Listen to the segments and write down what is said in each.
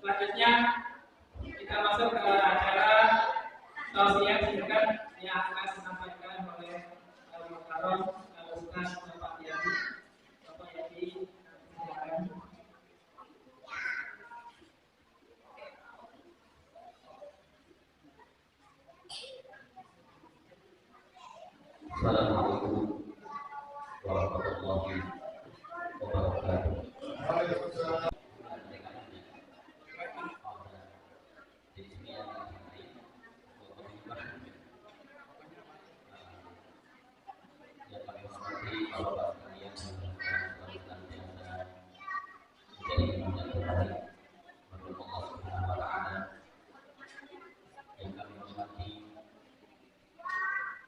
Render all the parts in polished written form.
Selanjutnya kita masuk ke acara tausiah singkat yang akan disampaikan oleh Mukarram Ustaz Bapak Yadi. Bapak Yadi, silakan. Assalamualaikum warahmatullahi wabarakatuh.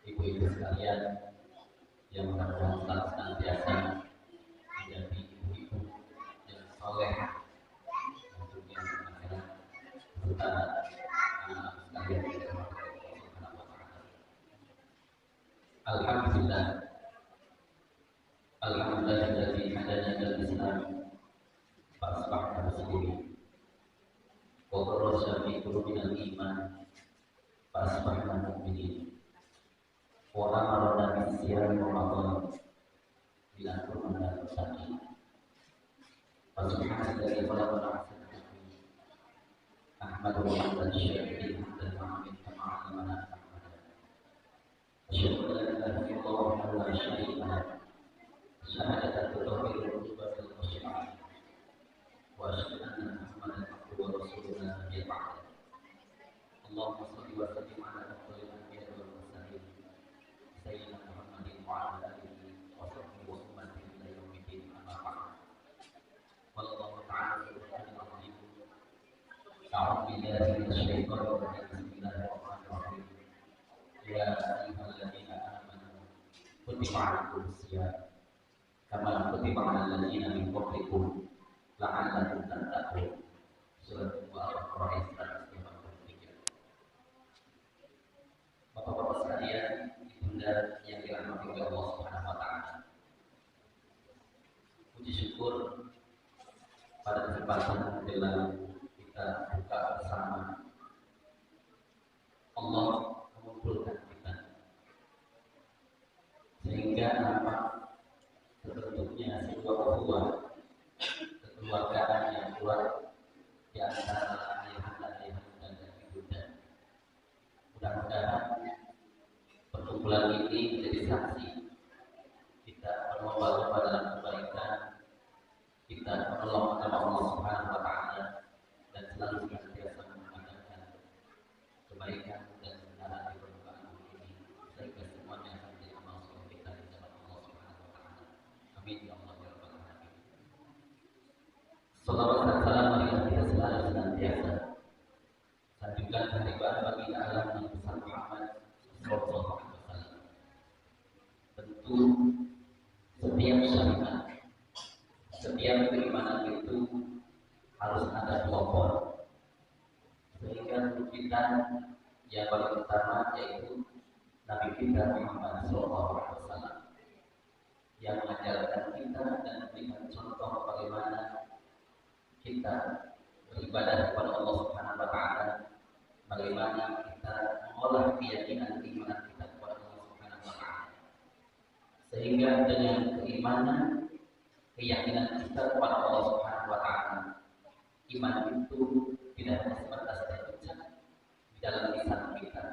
Ibu-ibu sekalian yang mudah-mudahan senantiasa menjadi ibu-ibu yang soleh untuk yang akhirat serta anak sekalian yang dirahmati Allah Subhanahu wa taala. Alhamdulillah, alhamdulillahilladzi hadana ilal Islam fa asbahna muslimin wa qarrasna fi qulubina al-iman fa asbahna mu'minin. Wa amarna bis-siyami Ramadan bila kunna muttaqin. Fa subhanaka la ilaha illa anta ahmadu hamdan syakirin hamdan ma'amid kama 'allamana ahmada. Asyhadu an la ilaha illallah wahdahu la syarika lahu syahadatan tutahhiru qulubal khashi'in wa asyhadu anna Muhammadan abduhu wa rasuluhu la nabiyya ba'dahu. Allahumma shalli wa sallim 'ala afdhalil anbiya'i wal mursalin Sayyidina Muhammadin wa ala alihi wa sahbihi wa ummatihi ila yaumiddin, amma ba'd. Wallahu ta'ala subhanahu wa ta'ala. A'udzu billahi minasy syaithanir rajim. Bismillahirrahmanirrahim. Ya ayyuhalladzina amanu kutiba 'alaikumus shiyam kama kutiba 'alal ladzina min qablikum la'allakum tattaqun. Surat Al-Baqarah ayat 153. Bapak-bapak sekalian, ibunda yang dirahmati oleh Allah Subhanahu wa taala. Puji syukur pada kesempatan dalam kita buka bersama, Allah mengumpulkan kita sehingga nampak terbentuknya sebuah ukhuwah kekeluargaan yang kuat di antara ayah dan ibunda. Mudah-mudahan perkumpulan ini menjadi saksi kita berlomba-lomba dalam kebaikan, kita menolong agama Allah Subhanahu wa taala dan selalu senantiasa mengadakan kebaikan dan kebenaran di permukaan bumi ini sehingga semuanya akan menjadi amal soleh kita di hadapan Allah Subhanahu wa taala. Amin ya Allah ya rabbal alamin. Salawat dan salam marilah kita selalu senantiasa sanjungan hari bagi alam Nabi besar Muhammad sallallahu alaihi wasallam. Tentu setiap syariat, setiap keimanan itu harus ada pelopor. Sehingga kita yang paling utama yaitu Nabi kita Muhammad sallallahu alaihi wasallam yang mengajarkan kita dan memberikan contoh bagaimana kita beribadah kepada Allah Subhanahu wa taala, bagaimana kita mengolah keyakinan keimanan kita kepada Allah Subhanahu wa taala. Sehingga dengan keimanan, keyakinan kita kepada Allah Subhanahu wa taala, iman itu tidak hanya sebatas terucap di dalam lisan kita,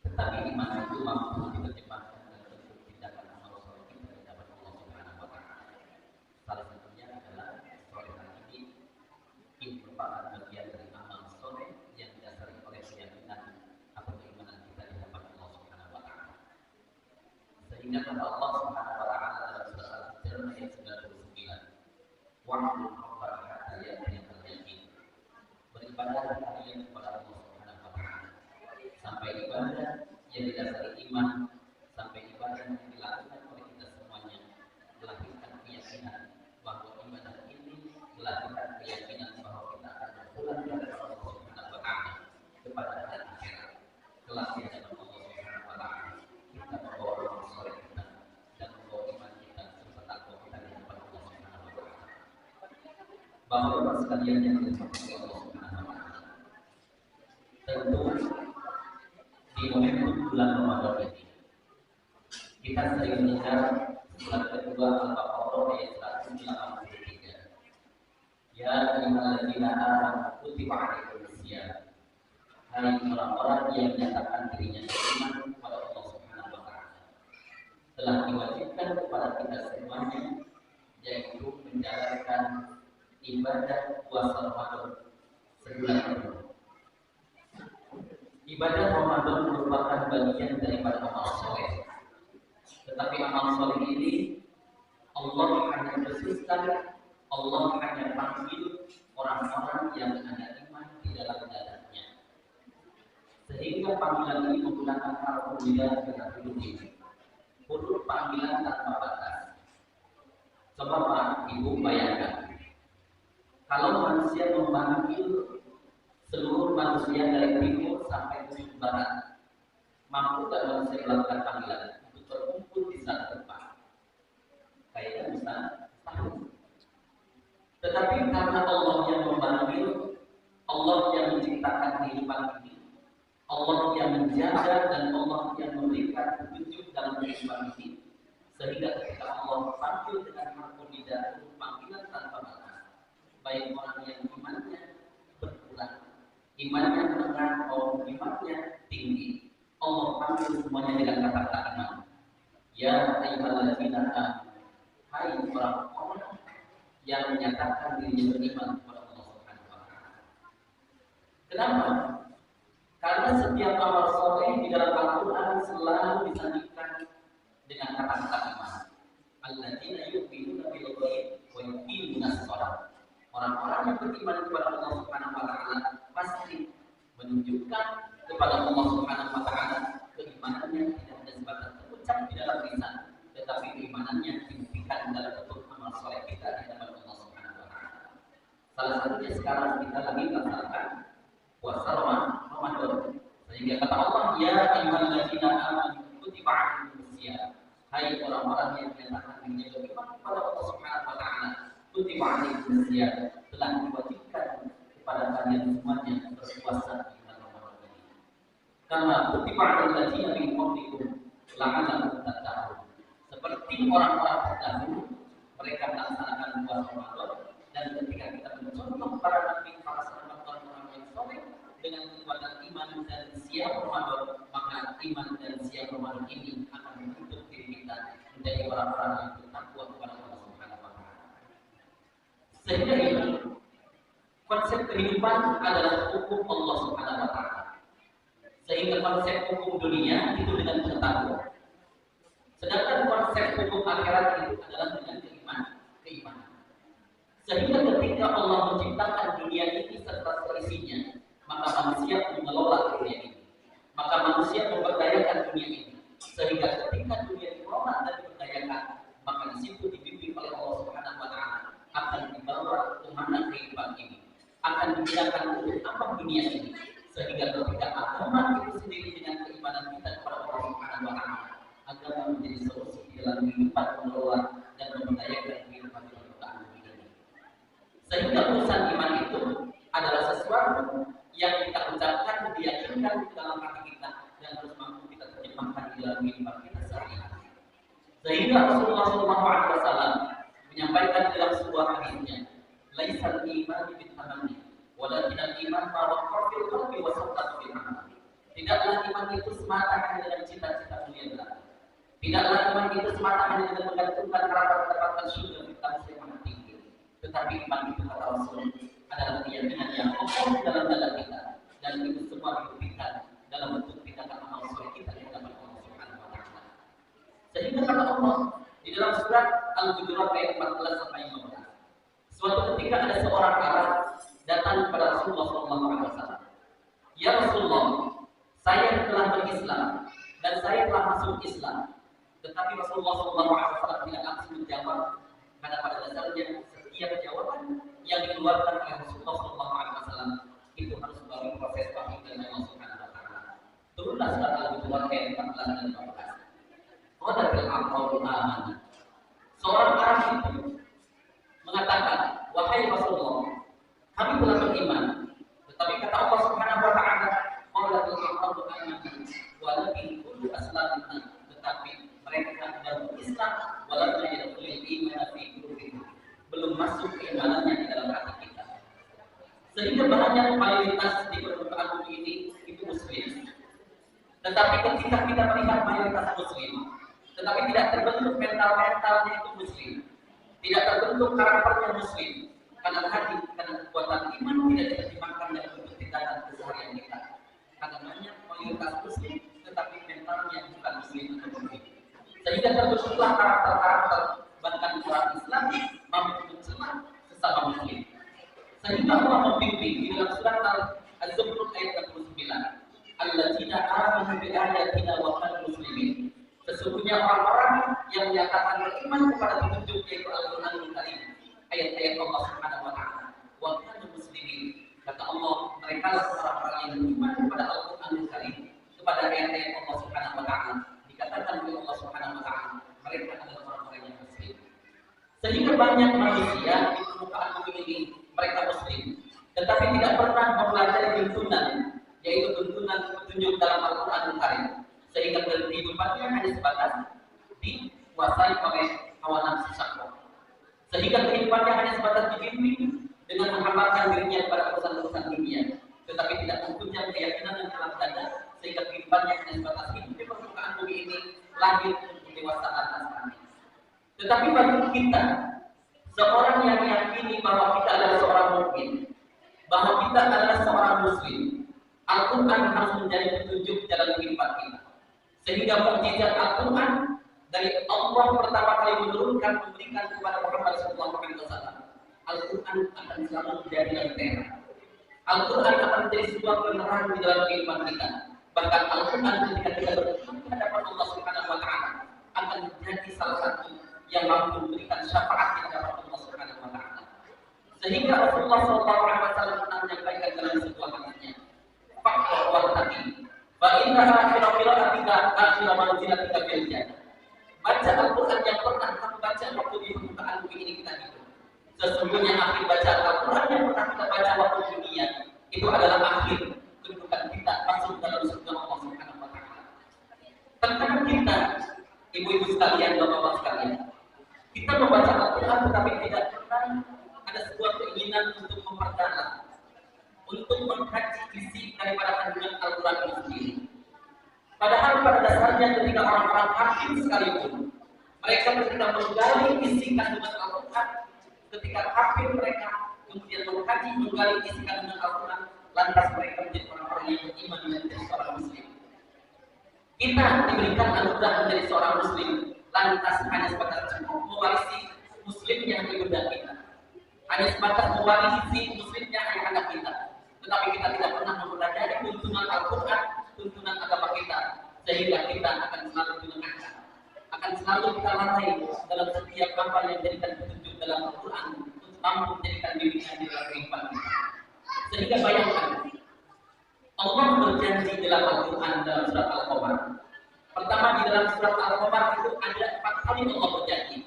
tetapi iman itu mampu diterjemahkan dalam bentuk tindakan amal soleh kita di hadapan Allah Subhanahu wa taala. Salah satunya adalah sholat ini merupakan bagian dari amal soleh yang didasari oleh keyakinan atau keimanan kita di hadapan Allah Subhanahu wa taala. Sehingga kata Allah Subhanahu wa taala dalam surah Al-Hijr ayat 99, wa'budu rabbaka hatta ya'tiyakal yaqin. Beribadah kalian kepada Allah Subhanahu wa taala sampai ibadah yang didasari iman, sampai ibadah yang dilakukan oleh kita semuanya melahirkan keyakinan bahwa ibadah ini melahirkan keyakinan bahwa kita akan berpulang kepada Allah Subhanahu wa taala kepada hari akhirat kelak di hadapan Allah Subhanahu wa taala. Kita membawa amal soleh kita dan membawa iman kita serta takwa kita di hadapan Allah Subhanahu wa taala. Bapak-bapak sekalian yang dirahmati Allah Subhanahu wa taala, Tentu di momentum bulan Ramadan ini kita sering mendengar surat kedua Al-Baqarah ayat 183. Ya ayyuhalladzina amanu kutiba alaikumus syiyam. Hai orang-orang yang menyatakan dirinya beriman kepada Allah Subhanahu wa taala. Telah diwajibkan kepada kita semuanya yaitu menjalankan ibadah puasa Ramadan sebulan penuh. Ibadah Ramadan merupakan bagian daripada amal soleh. Tetapi amal soleh ini Allah hanya khususkan, Allah hanya panggil orang-orang yang ada iman di dalam dadanya. Sehingga panggilan ini menggunakan alhamdulillah dengan huruf huruf panggilan tanpa batas. Coba Pak Ibu bayangkan, kalau manusia memanggil seluruh manusia dari timur sampai ujung barat, mampu tak manusia melakukan panggilan untuk berkumpul di satu tempat? Kayaknya bisa tahu. Tetapi karena Allah yang memanggil, Allah yang menciptakan kehidupan ini, Allah yang menjaga dan Allah yang memberikan petunjuk dalam kehidupan ini, sehingga ketika Allah panggil dengan harmonia panggilan tanpa batas, baik orang yang imannya berkurang, imannya menengah atau imannya tinggi, Allah panggil semuanya dengan kata-kata iman. Ya ayyuhalladzina amanu, hai orang-orang yang menyatakan dirinya beriman kepada Allah Subhanahu wa taala. Kenapa? Karena setiap amal soleh di dalam Al-Quran selalu disandingkan dengan kata-kata iman. Alladzina yu'minuna bil ghaib wa yuqimuna shalah. Orang-orang yang beriman kepada Allah Subhanahu wa taala pasti menunjukkan kepada Allah Subhanahu wa taala keimanannya tidak hanya sebatas terucap di dalam lisan, tetapi keimanannya dibuktikan dalam bentuk amal soleh kita di hadapan Allah Subhanahu wa taala. Salah satunya sekarang kita lagi melaksanakan puasa Ramadan. Sehingga kata Allah, ya ayyuhalladzina amanu kutiba alaikumus syiyam. Hai orang-orang yang menyatakan dirinya beriman kepada Allah Subhanahu wa taala, kutiba alaikumus syiyam, telah diwajibkan kepada kalian semuanya berpuasa di bulan Ramadan ini. Karena kutiba alal ladzina min qablikum la'allakum tattaqun. Seperti orang-orang terdahulu, mereka melaksanakan puasa Ramadan, dan ketika kita mencontoh para nabi, para sahabat, orang-orang yang soleh dengan kekuatan iman dan siap Ramadan, maka iman dan siap Ramadan ini akan membentuk diri kita menjadi orang-orang yang bertakwa kepada Allah Subhanahu wa taala. Sehingga ini konsep kehidupan adalah hukum Allah Subhanahu wa taala. Sehingga konsep hukum dunia itu dengan bertakwa. Sedangkan konsep hukum akhirat itu adalah dengan keimanan. Sehingga ketika Allah menciptakan dunia ini serta seisinya, maka manusia mengelola dunia ini. Maka manusia memberdayakan dunia ini. Sehingga ketika dunia dikelola dan diberdayakan, maka di situ dibimbing oleh Allah Subhanahu wa taala akan dibawa kemana kehidupan ini, akan digunakan untuk apa dunia ini. Sehingga ketika agama itu sendiri dengan keimanan kita kepada Allah Subhanahu wa taala, agama menjadi solusi dalam kehidupan mengelola dan memberdayakan kehidupan di permukaan bumi ini. Sehingga urusan iman itu adalah sesuatu yang kita ucapkan, diyakinkan di dalam hati kita, dan harus mampu kita terjemahkan di dalam kehidupan kita sehari-hari. Sehingga Rasulullah SAW menyampaikan dalam sebuah hadisnya, laisal iman bil tamanni, walakin al-iman ma waqara fil qalbi wa saddaq bil amal. Tidaklah iman itu semata hanya dengan cita-cita mulia belaka. Tidaklah iman itu semata hanya dengan menggantungkan harapan mendapatkan surga di tanah yang maha tinggi. Tetapi iman itu kata Rasul adalah keyakinan yang kokoh dalam dada kita, dan itu semua dibuktikan dalam bentuk tindakan amal soleh kita di hadapan Allah Subhanahu wa taala. Sehingga kata Allah di dalam surat Al-Hujurat ayat 14 sampai 15, suatu ketika ada seorang Arab datang kepada Rasulullah SAW. Ya Rasulullah, saya telah berislam dan saya telah masuk Islam. Tetapi Rasulullah SAW tidak langsung menjawab, karena pada dasarnya setiap jawaban yang dikeluarkan oleh Rasulullah SAW itu harus melalui proses wahyu dari Allah Subhanahu wa taala. Turunlah surat Al-Hujurat ayat 14 dan 15. Qadatil aqrabul aman. Seorang Arab itu mengatakan, wahai Rasulullah, kami telah beriman. Tetapi kata Allah Subhanahu wa taala, banyak mayoritas di permukaan bumi ini itu muslim. Tetapi ketika kita melihat mayoritas muslim, tetapi tidak terbentuk mental-mentalnya itu muslim, tidak terbentuk karakternya muslim, karena tadi, karena kekuatan iman tidak diterjemahkan dalam bentuk tindakan keseharian kita. Karena banyak mayoritas muslim, tetapi mentalnya bukan muslim atau muslim. Sehingga terbentuklah karakter-karakter bahkan orang Islam mampu mencela sesama muslim. Sehingga Allah membimbing di dalam surat Al-Zukhruf ayat 69, alladzina amanu bi ayatina wa kanu muslimin. Sesungguhnya orang-orang yang menyatakan beriman kepada petunjuk yaitu Al-Qur'anul Karim, ayat-ayat Allah Subhanahu wa taala, wa kanu muslimin. Kata Allah, mereka adalah orang-orang yang beriman kepada Al-Qur'anul Karim, kepada ayat-ayat Allah Subhanahu wa taala. Dikatakan oleh Allah Subhanahu wa taala, mereka adalah orang-orang yang muslim. Sehingga banyak manusia di permukaan bumi ini mereka muslim, tetapi tidak pernah mempelajari tuntunan, yaitu tuntunan petunjuk dalam Al-Qur'anul Karim, sehingga kehidupannya hanya sebatas dikuasai oleh hawa nafsu syahwat. Sehingga kehidupannya hanya sebatas dibimbing dengan menghamparkan dirinya kepada urusan-urusan dunia, tetapi tidak mempunyai keyakinan yang dalam dada, sehingga kehidupannya hanya sebatas hidup di permukaan bumi ini, lahir untuk dewasa atas kami. Tetapi bagi kita, seorang yang meyakini bahwa kita adalah seorang mukmin, bahwa kita adalah seorang muslim, Al-Quran harus menjadi petunjuk dalam kehidupan kita. Sehingga mukjizat Al-Quran dari Allah pertama kali menurunkan, memberikan kepada Muhammad SAW, Al-Quran akan selalu menjadi lentera. Al-Quran akan menjadi sebuah penerangan di dalam kehidupan kita. Bahkan Al-Quran ketika kita bertemu di hadapan Allah Subhanahu wa taala akan menjadi salah satu yang mampu memberikan syafaat di hadapan Allah Subhanahu wa taala. Sehingga Rasulullah SAW pernah menyampaikan dalam sebuah hadisnya, "Faqra wartaqi, fa inna akhira qira'atika akhira manzilatika fil jannah." Baca Al-Quran yang pernah kamu baca waktu di permukaan bumi ini kita hidup. Sesungguhnya akhir bacaan Al-Quran yang pernah kita baca waktu di dunia itu adalah akhir kedudukan kita masuk dalam surga Allah Subhanahu wa taala. Terkadang kita, ibu-ibu sekalian, bapak-bapak sekalian, kita membaca Al-Quran tetapi tidak pernah ada sebuah keinginan untuk memperdalam, untuk mengkaji isi daripada kandungan Al-Quran itu sendiri. Padahal pada dasarnya ketika orang-orang hakim sekalipun, mereka ketika menggali isi kandungan Al-Quran, ketika kafir mereka kemudian mengkaji, menggali isi kandungan Al-Quran, lantas mereka menjadi orang-orang yang beriman dan menjadi seorang muslim. Kita diberikan anugerah menjadi seorang muslim, lantas hanya sebatas cukup mewarisi muslimnya ibunda kita, hanya sebatas mewarisi muslimnya anak-anak kita, tetapi kita tidak pernah mempelajari tuntunan Al-Quran, tuntunan agama kita, sehingga kita akan selalu dilengahkan, akan selalu kita lalai dalam setiap apa yang menjadikan petunjuk dalam Al-Quran untuk mampu menjadikan dirinya di dalam kehidupan kita. Sehingga bayangkan, Allah berjanji dalam Al-Quran dalam surat Al-Qamar. Pertama di dalam surat Al-Qamar itu ada 4 kali Allah berjanji.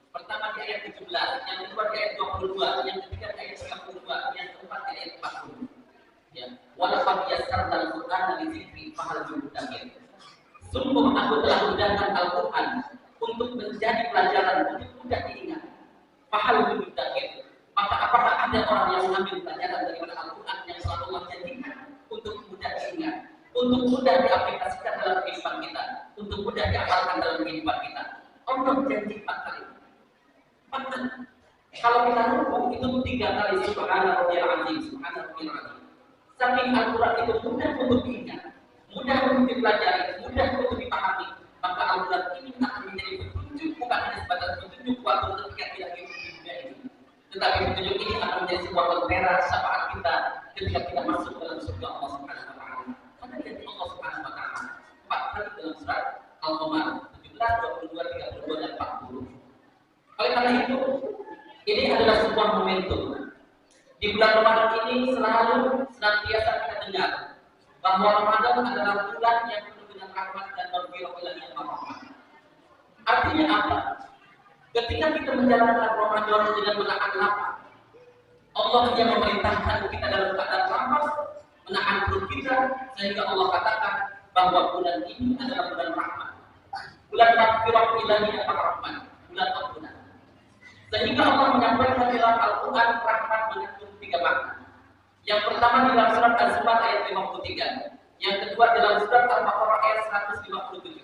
Pertama di ayat 17, yang kedua di ayat 22, yang ketiga di ayat 32, yang keempat di ayat 40. Ya, walaqad yassarna al-Qur'ana lidzikri fahal min muddakir. Sungguh aku telah mudahkan Al-Quran untuk menjadi pelajaran untuk mudah diingat. Fahal min muddakir. Maka apakah ada orang yang mengambil pelajaran daripada Al-Quran yang selalu Allah janjikan untuk mudah diingat, untuk mudah diaplikasikan dalam kehidupan kita, untuk mudah diamalkan dalam kehidupan kita? Allah janji 4 kali. 4 kali. Kalau kita rukuk itu 3 kali subhanallahil azim, subhanallahil azim. Saking Al-Quran itu mudah untuk diingat, mudah untuk dipelajari, mudah untuk dipahami, maka Al-Quran ini akan menjadi petunjuk, bukan hanya sebatas petunjuk waktu ketika kita hidup di dunia ini, tetapi petunjuk ini akan menjadi sebuah lentera syafaat kita ketika kita masuk dalam surga Allah Subhanahu wa taala. Karena janji Allah Subhanahu wa taala 4 kali dalam surat Al-Qamar 17, 22, 32 dan 40. Oleh karena itu, ini adalah sebuah momentum. Di bulan Ramadan ini selalu senantiasa kita dengar bahwa Ramadan adalah bulan yang penuh dengan rahmat dan maghfirah ilahi Allah. Artinya apa? Ketika kita menjalankan Ramadan dengan menahan lapar, Allah yang memerintahkan kita dalam keadaan lapar, menahan perut kita, sehingga Allah katakan bahwa bulan ini adalah bulan rahmat, bulan maghfirah ilahi ar-Rahman, bulan ampunan. Sehingga Allah menyampaikan dalam Al-Quran rahmat mengandung 3 makna. Yang pertama di dalam surat Az-Zumar ayat 53. Yang kedua dalam surat Al-Baqarah ayat 157.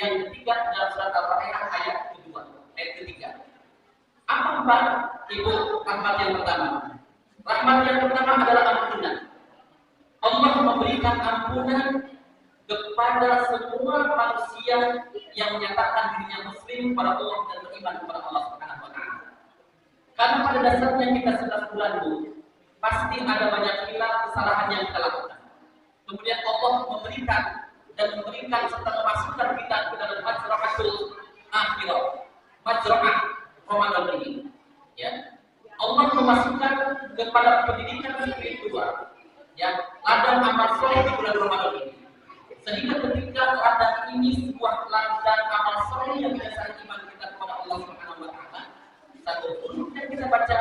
Yang ketiga dalam surat Al-Fatihah ayat kedua, ayat ketiga. Apa Pak Ibu rahmat yang pertama? Rahmat yang pertama adalah ampunan. Allah memberikan ampunan kepada semua manusia yang menyatakan dirinya muslim kepada Allah dan beriman kepada Allah Subhanahu wa taala. Karena pada dasarnya kita 11 bulan Bu, pasti ada banyak hilaf kesalahan yang kita lakukan. Kemudian Allah memberikan serta memasukkan kita ke dalam majra'atul akhirah, majra'ah Ramadan ini. Ya. Allah memasukkan kepada pendidikan spiritual, ya, ladang amal soleh di bulan Ramadan ini. Sehingga ketika ladang ini sebuah ladang amal soleh yang berdasarkan iman kita kepada Allah Subhanahu wa taala, satu huruf yang kita baca,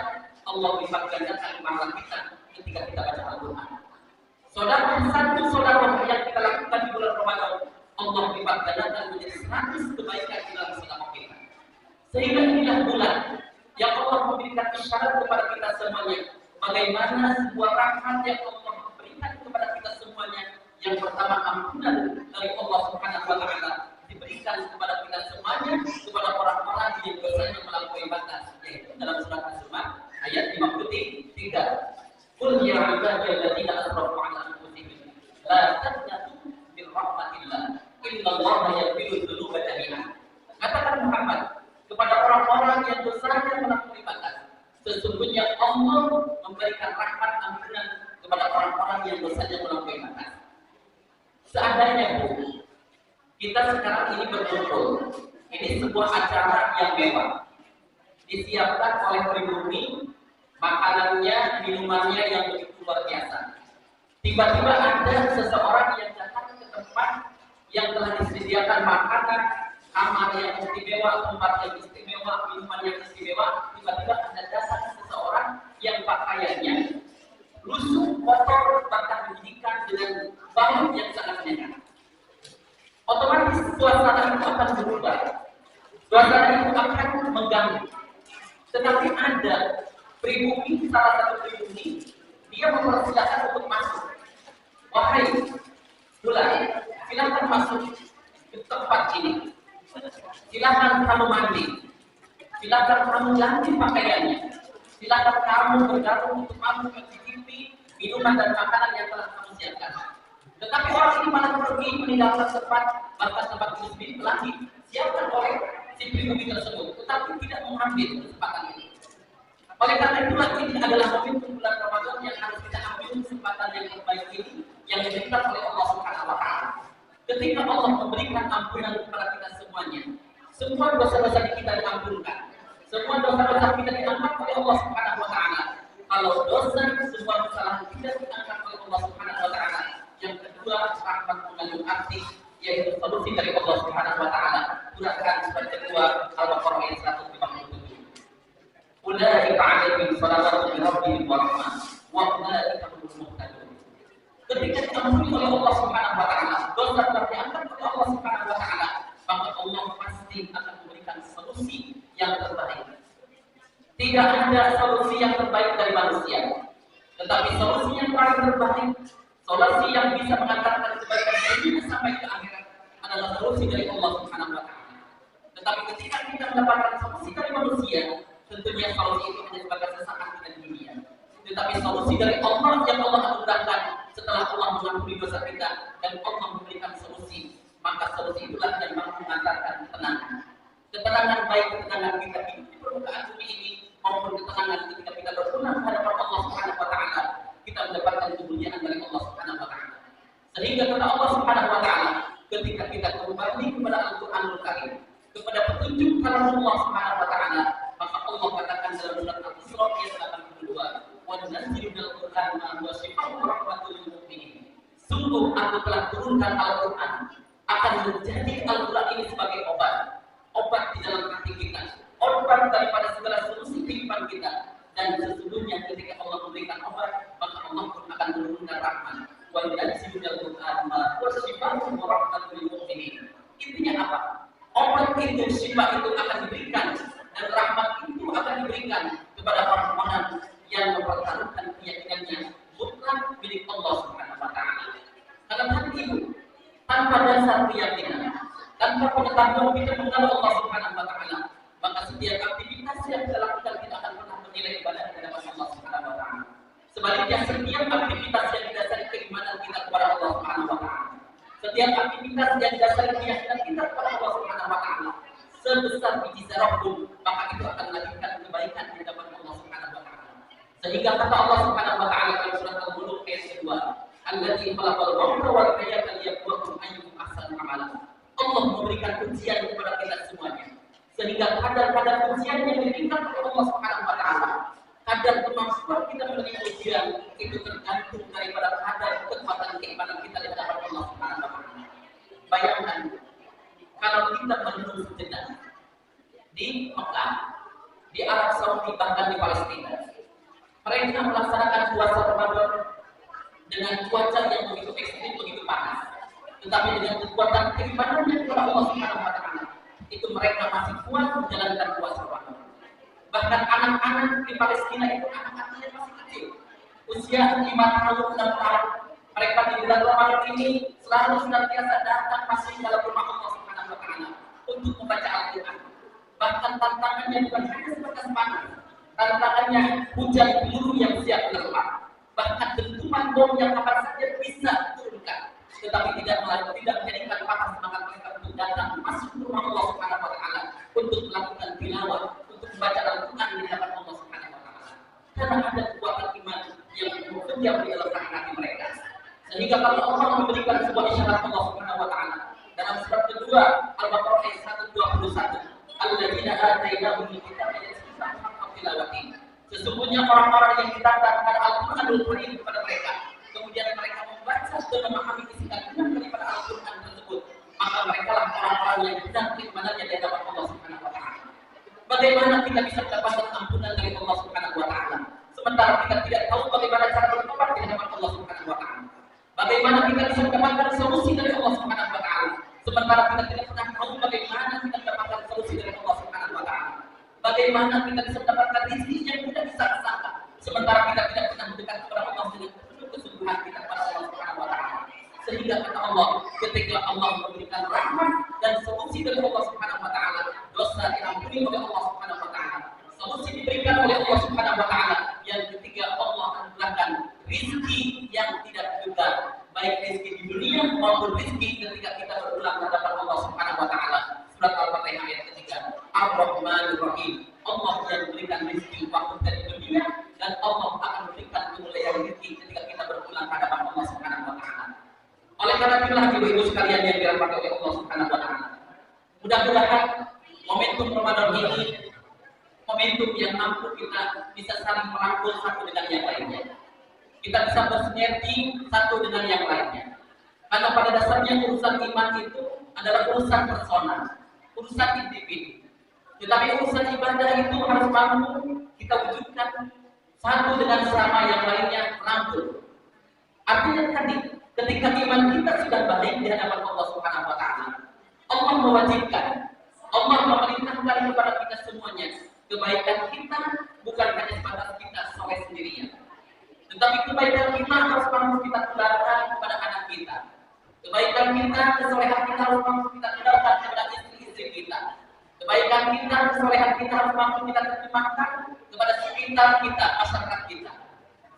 Allah lipat gandakan pahala kita ketika kita baca Al-Qur'an. Satu saudara yang kita lakukan di bulan Ramadan, Allah lipat gandakan menjadi 100 kebaikan di dalam sedekah kita. Sehingga inilah bulan yang Allah memberikan isyarat kepada kita semuanya, bagaimana sebuah rahmat yang Allah berikan kepada kita semuanya. Yang pertama, ampunan dari Allah Subhanahu wa taala diberikan kepada kita semuanya, kepada orang-orang yang dosanya melampaui batas, yaitu dalam surat Az-Zumar ayat 53. Qul ya ibadiyalladzina asrafu 'ala anfusihim la taqnatu min rahmatillah innallaha yaghfiru dzunuba jami'an. Katakan Muhammad kepada orang-orang yang dosanya melampaui batas, sesungguhnya Allah memberikan rahmat ampunan kepada orang-orang yang dosanya melampaui batas. Seandainya Bu, kita sekarang ini berkumpul, ini sebuah acara yang mewah, disiapkan oleh pribumi, makanannya, minumannya yang begitu luar biasa. Tiba-tiba ada seseorang yang datang ke tempat yang telah disediakan makanan, kamar yang istimewa, tempat yang istimewa, minuman yang istimewa. Tiba-tiba ada datang seseorang yang pakaiannya lusuh, kotor, bahkan menjijikan dengan bau yang sangat menyengat. Otomatis suasana itu akan berubah, suasana itu akan mengganggu. Tetapi ada pribumi, salah satu pribumi, dia mempersilahkan untuk masuk. Wahai bulan, silakan masuk ke tempat ini. Silakan kamu mandi, silakan kamu ganti pakaiannya, silakan kamu bergabung untuk kamu mencicipi minuman dan makanan yang telah kamu siapkan. Tetapi orang ini malah pergi meninggalkan tempat, bahkan tempat muslim telah disiapkan oleh si pribumi tersebut, tetapi tidak mengambil kesempatan ini. Oleh karena itulah ini adalah momentum bulan Ramadan yang harus kita ambil kesempatan yang terbaik ini yang diberikan oleh Allah Subhanahu wa taala. Ketika Allah memberikan ampunan kepada kita semuanya, semua dosa-dosa kita diampunkan, semua dosa-dosa kita diangkat oleh Allah Subhanahu wa taala. Kalau dosa, semua kesalahan kita diangkat oleh Allah Subhanahu wa taala. Yang kedua, rahmat mengandung arti, yaitu solusi dari Allah Subhanahu wa taala. Gunakan sebagai kedua Al-Baqarah ayat 157. Ulaika 'alaihim salawatu min rabbihim wa rahmah wa ulaika humul muhtadun. Ketika diampuni oleh Allah Subhanahu wa taala, dosa telah diangkat oleh Allah Subhanahu wa taala, maka Allah pasti akan memberikan solusi yang terbaik. Tidak ada solusi yang terbaik dari manusia, tetapi solusi yang paling terbaik, solusi yang bisa mengantarkan kebaikan dunia sampai ke akhirat adalah solusi dari Allah Subhanahu wa taala. Tetapi ketika kita mendapatkan solusi dari manusia, tentunya solusi itu hanya sebagai sesaat di dunia. Tetapi solusi dari Allah yang Allah anugerahkan setelah Allah mengampuni dosa kita dan Allah memberikan solusi, maka solusi itulah yang mampu mengantarkan ketenangan. Ketenangan baik ketenangan kita hidup di permukaan bumi ini maupun ketenangan ketika kita berpulang kepada Allah Subhanahu wa taala, kita mendapatkan kemuliaan dari Allah Subhanahu wa taala. Sehingga kata Allah Subhanahu wa taala, ketika kita kembali kepada Al-Qur'anul Karim, kepada petunjuk kalam Allah Subhanahu wa taala, maka Allah katakan dalam surat Al-Isra ayat 82, "Wa nunazzilu minal Qur'ani ma huwa syifaa'un wa rahmatun lil mu'minin." Sungguh aku telah turunkan Al-Qur'an, akan menjadi Al-Qur'an ini sebagai obat di dalam hati kita, obat daripada segala solusi kehidupan kita. Dan sesungguhnya ketika Allah memberikan obat, maka Allah pun akan menurunkan rahmat. Wa nunazzilu minal Qur'ani ma huwa syifaa'un wa rahmatun lil mu'minin. Intinya apa? Obat itu, syifa itu akan diberikan dan rahmat itu akan diberikan kepada orang-orang yang mempertaruhkan keyakinannya mutlak kita milik Allah Subhanahu wa taala. Karena hati itu tanpa dasar keyakinan, tanpa pengetahuan kita mengenal Allah Subhanahu wa taala, maka setiap aktivitas yang kita lakukan tidak akan pernah bernilai ibadah di hadapan Allah Subhanahu wa taala. Sebaliknya setiap aktivitas yang didasari keimanan kita kepada Allah Subhanahu wa taala, setiap aktivitas yang didasari keyakinan kita kepada Allah Subhanahu wa taala, sebesar biji zarah pun, maka itu akan melahirkan kebaikan di hadapan Allah Subhanahu wa taala. Sehingga kata Allah Subhanahu wa taala dalam surat Al-Mulk ayat kedua, "Allazi khalaqal mauta wal hayata liyabluwakum ayyukum ahsanu amala." Allah memberikan ujian kepada kita semuanya. Sehingga kadar-kadar ujian yang diberikan oleh Allah Subhanahu wa taala, kadar kemampuan kita menerima ujian itu tergantung daripada kadar kekuatan keimanan kita di hadapan Allah Subhanahu wa taala. Bayangkan kalau kita menunggu sejenak di Mekah, di Arab Saudi, bahkan di Palestina, mereka melaksanakan puasa Ramadan dengan cuaca yang begitu ekstrim, begitu panas, tetapi dengan kekuatan keimanannya kepada Allah Subhanahu wa taala, itu mereka masih kuat menjalankan puasa Ramadan. Bahkan anak-anak di Palestina itu anak-anaknya masih kecil, usia 5 tahun, 6 tahun. Mereka di bulan Ramadan ini selalu senantiasa datang masuk dalam rumah Allah Subhanahu wa taala untuk membaca Al-Qur'an. Bahkan tantangannya bukan hanya sebatas panas, tantangannya hujan peluru yang siap menerpa. Bahkan dentuman bom yang kapan saja bisa diturunkan, tetapi tidak menjadikan patah semangat mereka untuk datang masuk ke rumah Allah Subhanahu wa taala untuk melakukan tilawah, untuk membaca Al-Qur'an di hadapan Allah Subhanahu wa taala. Karena ada kekuatan iman yang bekerja di dalam hati mereka. Sehingga kalau Allah memberikan sebuah isyarat Allah Subhanahu wa taala dalam surat kedua Al-Baqarah ayat 121, "Alladzina atainahumul kitaba yatluna haqqa tilawatihi." Sesungguhnya orang-orang yang kita datangkan Al-Qur'anul Karim kepada mereka, kemudian mereka membaca dan memahami isi kandungan daripada Al-Qur'an tersebut, maka mereka lah orang-orang yang benar keimanannya di hadapan Allah Subhanahu wa taala. Bagaimana kita bisa mendapatkan ampunan dari Allah Subhanahu wa taala sementara kita tidak tahu bagaimana cara bertobat di hadapan Allah Subhanahu wa taala? Bagaimana kita bisa mendapatkan solusi dari Allah Subhanahu wa taala sementara kita tidak pernah tahu bagaimana kita mendapatkan solusi dari Allah Subhanahu wa taala? Bagaimana kita bisa mendapatkan rezeki yang tidak bisa disangka sementara kita tidak pernah mendekat kepada Allah dengan penuh kesungguhan kita kepada Allah Subhanahu wa taala? Sehingga kata Allah, ketika Allah memberikan rahmat dan solusi dari Allah Subhanahu wa taala, dosa diampuni oleh Allah Subhanahu wa taala. Solusi diberikan oleh Allah Subhanahu wa taala. Yang ketiga, Allah anugerahkan rezeki yang tidak terduga, baik rezeki di dunia maupun rezeki ketika kita berulang hadapan Allah Subhanahu wa taala. Surat Al-Fatihah ayat ketiga, Ar-Rahmanir Rahim. Allah yang memberikan rezeki waktu dari dunia, dan Allah akan memberikan kemuliaan rezeki ketika kita berulang hadapan Allah Subhanahu wa taala. Oleh karena itulah ibu-ibu sekalian yang dirahmati oleh Allah Subhanahu wa taala, mudah-mudahan momentum Ramadan ini momentum yang mampu kita bisa saling merangkul satu dengan yang lainnya. Kita bisa bersinergi satu dengan yang lainnya. Karena pada dasarnya urusan iman itu adalah urusan personal, urusan individu. Tetapi urusan ibadah itu harus mampu kita wujudkan satu dengan sama yang lainnya merangkul. Artinya tadi, ketika iman kita sudah baik di hadapan Allah Subhanahu wa taala, Allah mewajibkan, Allah memerintahkan kepada kita semuanya, kebaikan kita bukan hanya sebatas kita soleh sendirian, tetapi kebaikan kita harus mampu kita tularkan kepada anak kita. Kebaikan kita, kesolehan kita harus mampu kita tularkan kepada istri-istri kita. Kebaikan kita, kesolehan kita harus mampu kita terjemahkan kepada sekitar kita, masyarakat kita.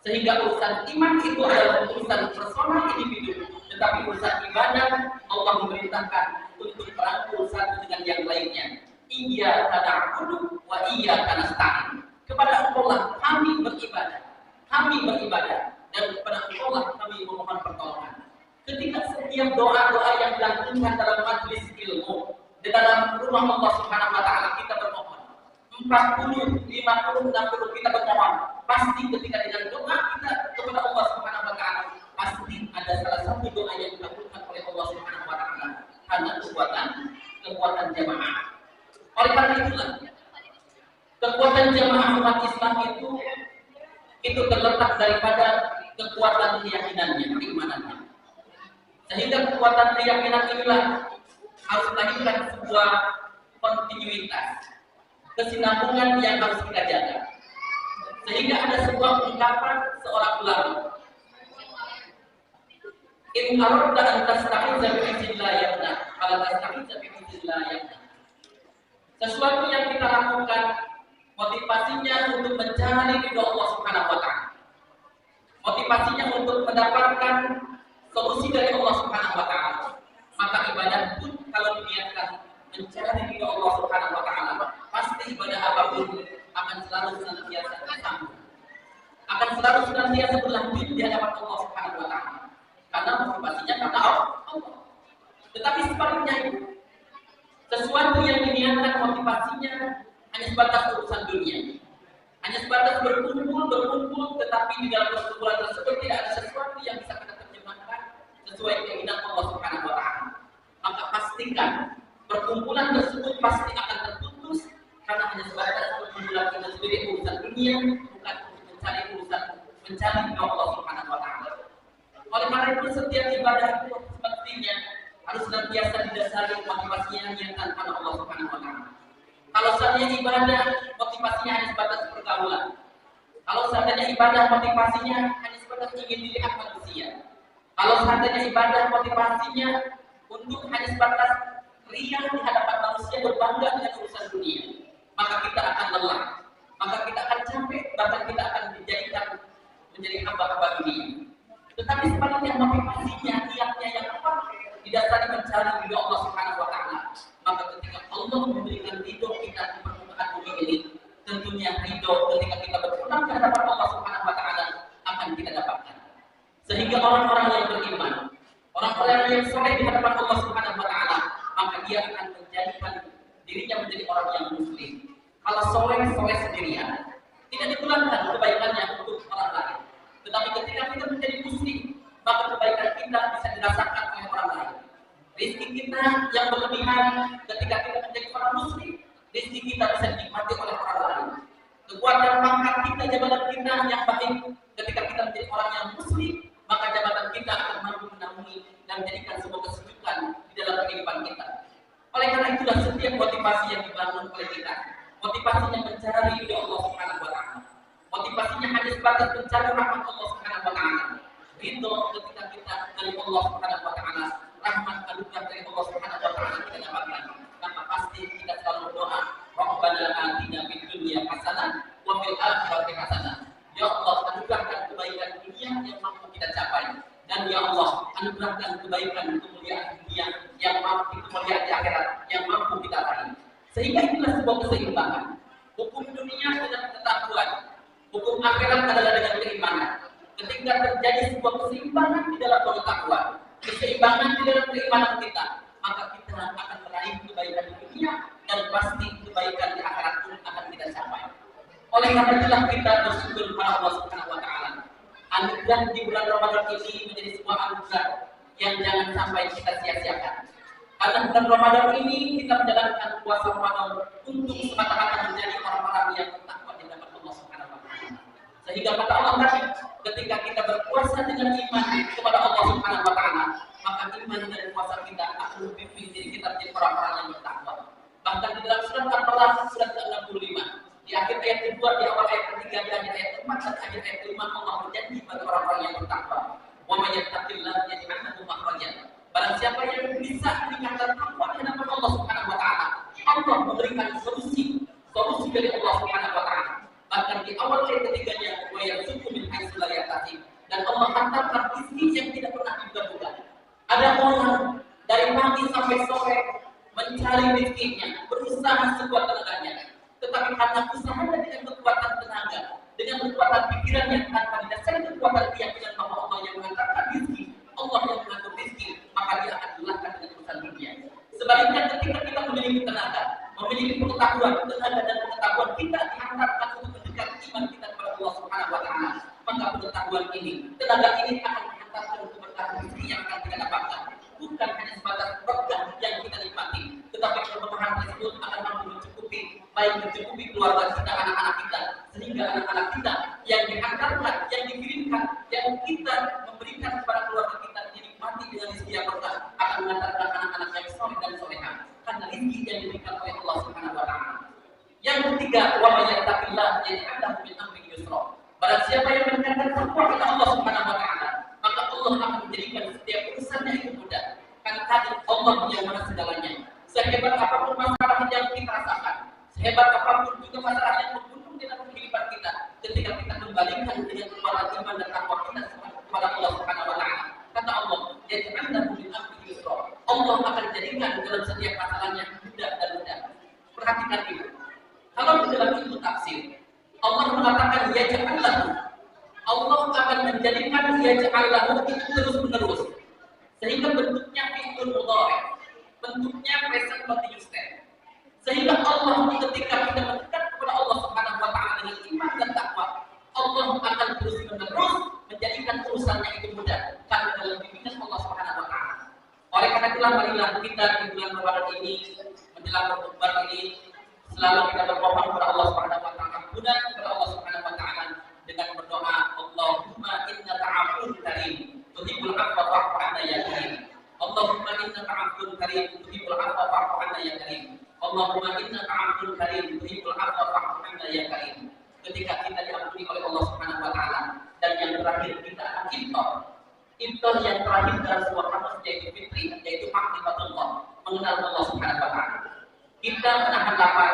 Sehingga urusan iman itu adalah urusan personal individu, tetapi urusan ibadah Allah memerintahkan untuk merangkul satu dengan yang lainnya. Iyyaka na'budu wa iyyaka nasta'in. Kepada Allah kami beribadah, dan kepada Allah kami memohon pertolongan. Ketika setiap doa-doa yang dilakukan dalam majlis ilmu di dalam rumah Allah Subhanahu wa taala kita bermohon, 40, 50, 60 kita bermohon, pasti ketika dengan doa kita kepada Allah Subhanahu wa taala pasti ada salah satu doa yang dilakukan oleh Allah Subhanahu wa taala karena kekuatan jamaah. Oleh karena itulah kekuatan jamaah umat Islam itu terletak daripada kekuatan keyakinannya, keimanannya. Sehingga kekuatan keyakinan inilah harus melahirkan sebuah kontinuitas, kesinambungan yang harus kita jaga. Sehingga ada sebuah ungkapan seorang ulama In aradta an tasta'iza bi idzillah yaqna, fala tasta'iza bi idzillah yaqna. Sesuatu yang kita lakukan motivasinya untuk mencari ridho Allah Subhanahu wa taala. Motivasinya untuk mendapatkan solusi dari Allah Subhanahu wa taala. Maka ibadah pun kalau diniatkan mencari ridho Allah Subhanahu wa taala, pasti ibadah apapun akan selalu senantiasa bersambung. Akan selalu senantiasa berlanjut di hadapan Allah Subhanahu wa taala. Karena motivasinya karena Allah. Tetapi sebaliknya itu, sesuatu yang diniatkan motivasinya hanya sebatas urusan dunia, hanya sebatas berkumpul, tetapi di dalam perkumpulan tersebut tidak ada sesuatu yang bisa kita terjemahkan sesuai keinginan Allah Subhanahu wa taala. Maka pastikan perkumpulan tersebut pasti akan terputus karena hanya sebatas perkumpulan kita sendiri urusan dunia, bukan untuk mencari Allah Subhanahu wa taala. Oleh karena itu setiap ibadah itu sepertinya harus senantiasa didasari motivasinya niatan karena Allah Subhanahu wa taala. Kalau seandainya ibadah motivasinya hanya sebatas pergaulan, kalau seandainya ibadah motivasinya hanya sebatas ingin dilihat manusia, kalau seandainya ibadah motivasinya untuk hanya sebatas ria di hadapan manusia, berbangga dengan urusan dunia, maka kita akan lelah, maka kita akan capek, bahkan kita akan menjadi hamba-hamba dunia. Tetapi sebaliknya motivasinya, niatnya yang apa? Didasari mencari ridho Allah Subhanahu wa taala. Maka ketika Allah memberikan ridho kita di permukaan bumi ini, tentunya ridho ketika kita berpulang ke hadapan Allah Subhanahu wa taala akan kita dapatkan. Sehingga orang-orang yang beriman, orang-orang yang soleh di hadapan Allah Subhanahu wa taala, maka dia akan menjadikan dirinya menjadi orang yang muslim. Kalau soleh sendirian, tidak dipulangkan kebaikannya untuk orang lain. Tetapi ketika kita menjadi muslim, maka kebaikan kita bisa dirasakan oleh orang lain. Rezeki kita yang berlebihan ketika kita menjadi orang muslim, rezeki kita bisa dinikmati oleh orang lain. Kekuatan pangkat kita, jabatan kita yang baik ketika kita menjadi orang yang muslim, maka jabatan kita akan mampu menaungi dan menjadikan sebuah kesejukan di dalam kehidupan kita. Oleh karena itulah setiap motivasi yang dibangun oleh kita, motivasinya mencari ridho Allah Subhanahu wa taala. Motivasinya hanya sebatas mencari rahmat Allah Subhanahu wa taala. Ridho ketika kita dari Allah Subhanahu wa taala, rahmat anugerah dari Allah Subhanahu wa taala kita dapatkan. Maka pasti kita selalu berdoa, Rabbana atina fid dunya hasanah wa fil akhirati hasanah. Ya Allah, anugerahkan kebaikan dunia yang mampu kita capai. Dan ya Allah, anugerahkan kebaikan kemuliaan dunia yang mampu, kemuliaan di akhirat yang mampu kita raih. Sehingga itulah sebuah keseimbangan. Hukum dunia dengan ketakwaan, hukum akhirat adalah dengan keimanan. Ketika terjadi sebuah keseimbangan di dalam pengetahuan, keseimbangan di dalam keimanan kita, maka kita akan meraih kebaikan di dunia dan pasti kebaikan di akhirat pun akan kita capai. Oleh karena itulah kita bersyukur kepada Allah Subhanahu wa taala. Anugerah di bulan Ramadan ini menjadi sebuah anugerah yang jangan sampai kita sia-siakan. Karena bulan Ramadan ini kita menjalankan puasa Ramadan untuk semata-mata menjadi orang-orang yang bertakwa di hadapan Allah Subhanahu wa taala. Sehingga kata Allah tadi, ketika kita berpuasa dengan iman kepada Allah Subhanahu wa taala, maka iman dan puasa kita akan membimbing diri kita menjadi orang-orang yang bertakwa. Bahkan di dalam surat Al-Baqarah surat ke-65, di akhir ayat kedua, di awal ayat ketiga, di akhir ayat keempat dan akhir ayat kelima, Allah berjanji bagi orang-orang yang bertakwa, wa may yattaqillaha yaj'al lahu makhraja. Barang siapa yang bisa meningkatkan takwa di hadapan Allah Subhanahu wa taala, Allah memberikan solusi dari Allah Subhanahu wa taala. Bahkan di awal ayat ketiganya, wa yarzuqhu min haitsu la yahtasib, dan Allah hantarkan rezeki yang tidak pernah diduga-duga. Ada orang dari pagi sampai sore mencari rezekinya, berusaha sekuat tenaganya, tetapi karena usahanya dengan kekuatan tenaga, dengan kekuatan pikiran yang tanpa didasari kekuatan keyakinan bahwa Allah yang mengantarkan rezeki, Allah yang mengatur rezeki, maka dia akan dilahkan dengan urusan dunia. Sebaliknya ketika kita memiliki tenaga, memiliki pengetahuan, tenaga dan pengetahuan kita dihantarkan untuk mendekat iman kita kepada Allah Subhanahu wa taala, maka pengetahuan ini, tenaga ini akan menghantarkan keberkahan rezeki yang akan kita dapatkan. Bukan hanya sebatas program yang kita nikmati, tetapi keberkahan tersebut akan mampu mencukupi keluarga kita, anak-anak kita, sehingga anak-anak kita yang dihantarkan, yang dikirimkan, yang kita memberikan kepada keluarga kita dinikmati dengan rezeki yang berkah, akan mengantarkan anak-anak yang soleh dan solehah karena rezeki yang diberikan oleh Allah Subhanahu wa taala. Yang ketiga, wa may yattaqillaha yaj'al lahu min amrihi yusra. Barang siapa yang meningkatkan takwa kepada Allah Subhanahu wa taala, maka Allah akan menjadikan setiap kepada Allah Subhanahu wa taala. Kata Allah, "Yaj'alnahu min amrihi yusra." Allah akan jadikan dalam setiap masalahnya mudah dan mudah. Perhatikan itu. Kalau di dalam ilmu tafsir, Allah mengatakan yaj'alnahu. Allah akan menjadikan yaj'alnahu itu terus-menerus. Sehingga bentuknya fi'il mudhari, bentuknya present continuous tense. Sehingga Allah ketika kita mendekat kepada Allah Subhanahu wa taala dengan iman dan takwa, Allah akan terus-menerus menjadikan urusannya itu mudah karena dalam bimbingan Allah Subhanahu wa taala. Oleh karena itulah marilah kita di bulan Ramadan ini menjelang berbulan ini selalu kita berdoa kepada Allah Subhanahu wa taala, mudah kepada Allah Subhanahu wa taala dengan berdoa, Allahumma innaka 'afuwwun karim, tuhibbul 'afwa fa'fu 'anna ya karim. Allahumma innaka 'afuwwun karim, tuhibbul 'afwa fa'fu 'anna ya karim. Allahumma innaka 'afuwwun karim, tuhibbul 'afwa fa'fu 'anna ya karim. Ketika kita diampuni oleh Allah Subhanahu wa taala dan yang terakhir kita akan iftar. Iftar yang terakhir dalam sebuah kamus yaitu fitri, yaitu ma'rifatullah, mengenal Allah Subhanahu wa taala. Kita menahan lapar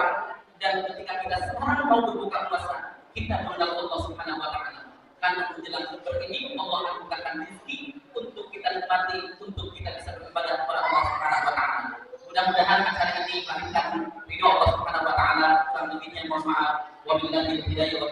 dan ketika kita sekarang mau berbuka puasa, kita mengenal Allah Subhanahu wa taala. Karena menjelang sumber ini Allah akan rezeki untuk kita nikmati, untuk kita bisa beribadah kepada Allah Subhanahu wa taala. Mudah-mudahan acara ini melahirkan ridho Allah Subhanahu wa taala. Kurang lebihnya mohon maaf. Wabillahi hidayah wa